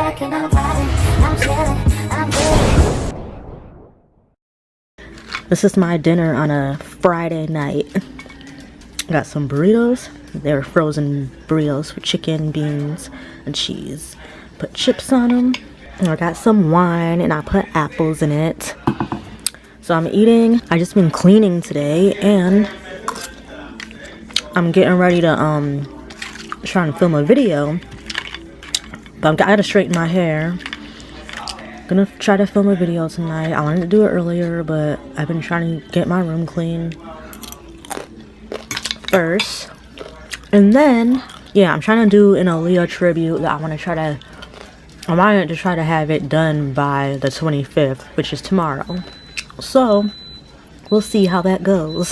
back and I'm vibing, I'm chilling, I'm good. This is my dinner on a Friday night. Got some burritos. They're frozen burritos with chicken, beans, and cheese. Put chips on them. And I got some wine and I put apples in it. So I'm eating. I just been cleaning today and I'm getting ready to try and film a video. But I gotta straighten my hair. Gonna try to film a video tonight. I wanted to do it earlier, but I've been trying to get my room clean first. And then, yeah, I'm trying to do an Aaliyah tribute that I wanted to try to have it done by the 25th, which is tomorrow. So, we'll see how that goes.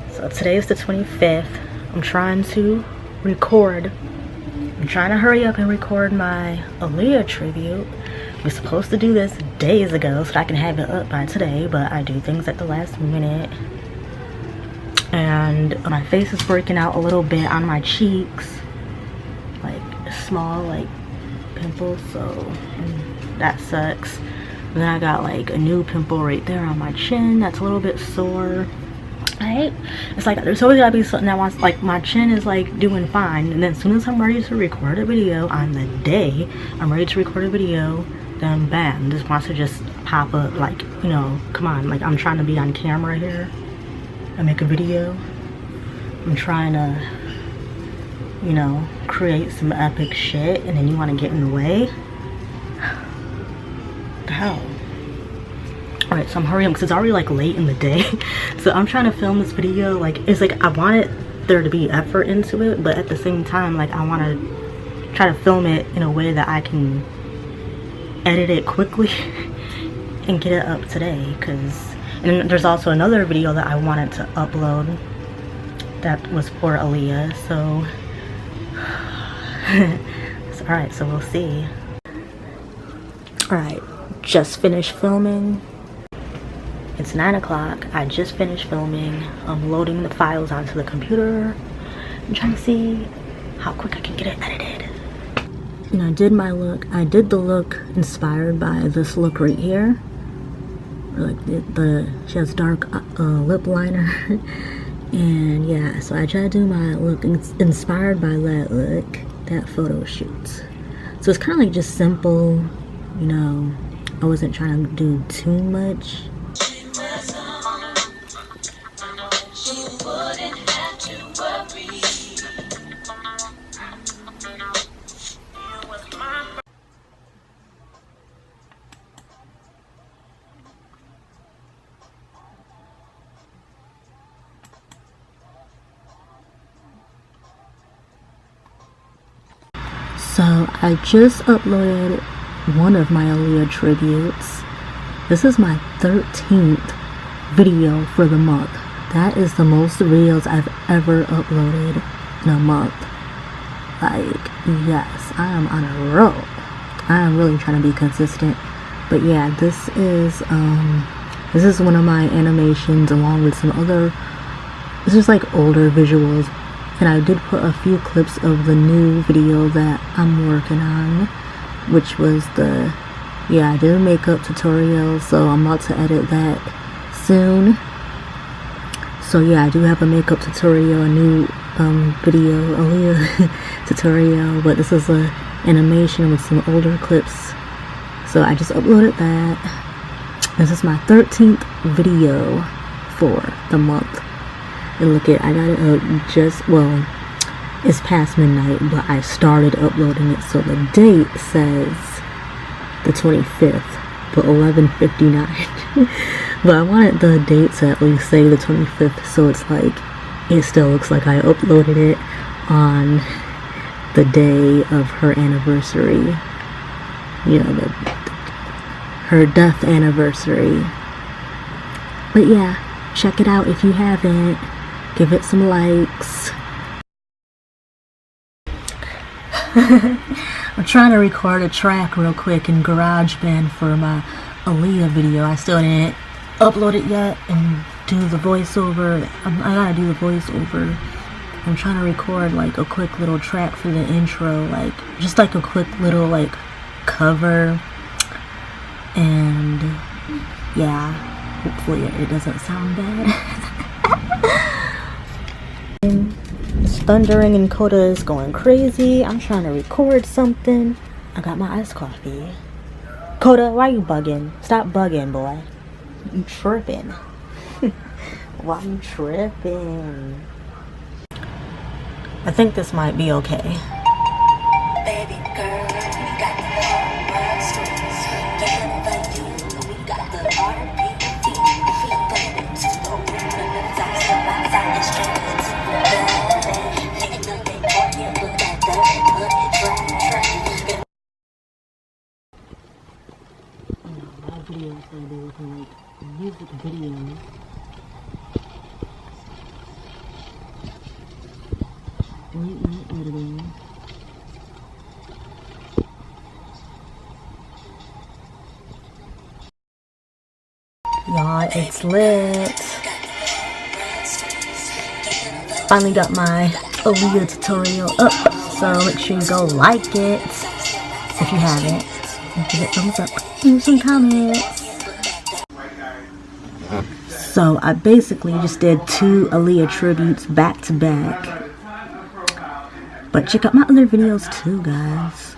So today is the 25th. I'm trying to record. I'm trying to hurry up and record my Aaliyah tribute. I was supposed to do this days ago so that I can have it up by today, but I do things at the last minute. And my face is breaking out a little bit on my cheeks. Like small like pimples, so that sucks. And then I got like a new pimple right there on my chin that's a little bit sore. Right? It's like there's always gotta be something that wants, like my chin is like doing fine, and then as soon as I'm ready to record a video on the day I'm ready to record a video, then bam, this wants to just pop up. Like, you know, come on, like I'm trying to be on camera here and make a video. I'm trying to, you know, create some epic shit, and then you want to get in the way. What the hell? Alright, so I'm hurrying because it's already like late in the day. So I'm trying to film this video. Like, it's like I wanted there to be effort into it, but at the same time, like I want to try to film it in a way that I can edit it quickly and get it up today. And there's also another video that I wanted to upload that was for Aaliyah. So, alright, so we'll see. Alright, just finished filming. It's 9 o'clock. I just finished filming. I'm loading the files onto the computer. I'm trying to see how quick I can get it edited. And I did my look. I did the look inspired by this look right here. Like she has dark lip liner. And yeah, so I tried to do my look inspired by that look, that photo shoot. So it's kind of like just simple, you know. I wasn't trying to do too much. So I just uploaded one of my Aaliyah tributes. This is my 13th video for the month. That is the most videos I've ever uploaded in a month. Like, yes, I am on a roll. I am really trying to be consistent. But yeah, this is one of my animations along with some other, this is like older visuals. And I did put a few clips of the new video that I'm working on, which was I did a makeup tutorial, so I'm about to edit that soon. So yeah, I do have a makeup tutorial, a new video, Aaliyah tutorial, but this is a animation with some older clips. So I just uploaded that. This is my 13th video for the month. And look at, I got it up well, it's past midnight, but I started uploading it, so the date says the 25th, but 11:59. But I wanted the date to at least say the 25th, so it's like, it still looks like I uploaded it on the day of her anniversary. You know, her death anniversary. But yeah, check it out if you haven't. Give it some likes. I'm trying to record a track real quick in GarageBand for my Aaliyah video. I still didn't upload it yet and do the voiceover. I gotta do the voiceover I'm trying to record like a quick little track for the intro, like just like a quick little like cover, and yeah, hopefully it doesn't sound bad. It's thundering and Coda is going crazy. I'm trying to record something. I got my iced coffee. Coda, why you bugging? Stop bugging, boy. You tripping. Why you tripping? I think this might be okay. Baby girl, we got the whole world streets. We got the heartbeat, we feel good. Just open the top, step outside the street into the bed. Nigga know they want you, look at that, look at track. My videos are looking like music videos. Late night editing. Y'all, it's lit. Finally got my Aaliyah tutorial up, so make sure you go like it if you haven't. And give it thumbs up. Leave some comments. So I basically just did 2 Aaliyah tributes back to back. But check out my other videos too, guys.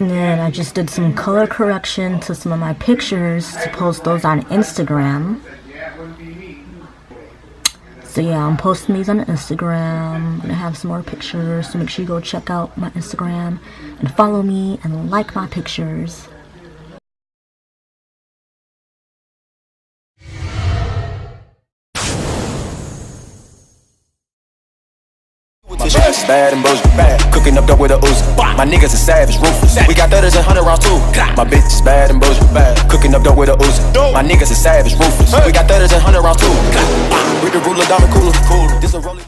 And then I just did some color correction to some of my pictures to post those on Instagram. So yeah, I'm posting these on Instagram. I'm gonna have some more pictures, so make sure you go check out my Instagram and follow me and like my pictures. She's bad and bullshit, cooking up dope with a ooze. My niggas is savage, ruthless. We got 30s and 100 rounds too. My bitch is bad and bullshit, cooking up dope with a ooze. My niggas is savage, ruthless. We got 30s and 100 rounds too. With the ruler, diamond cooler. This a roller.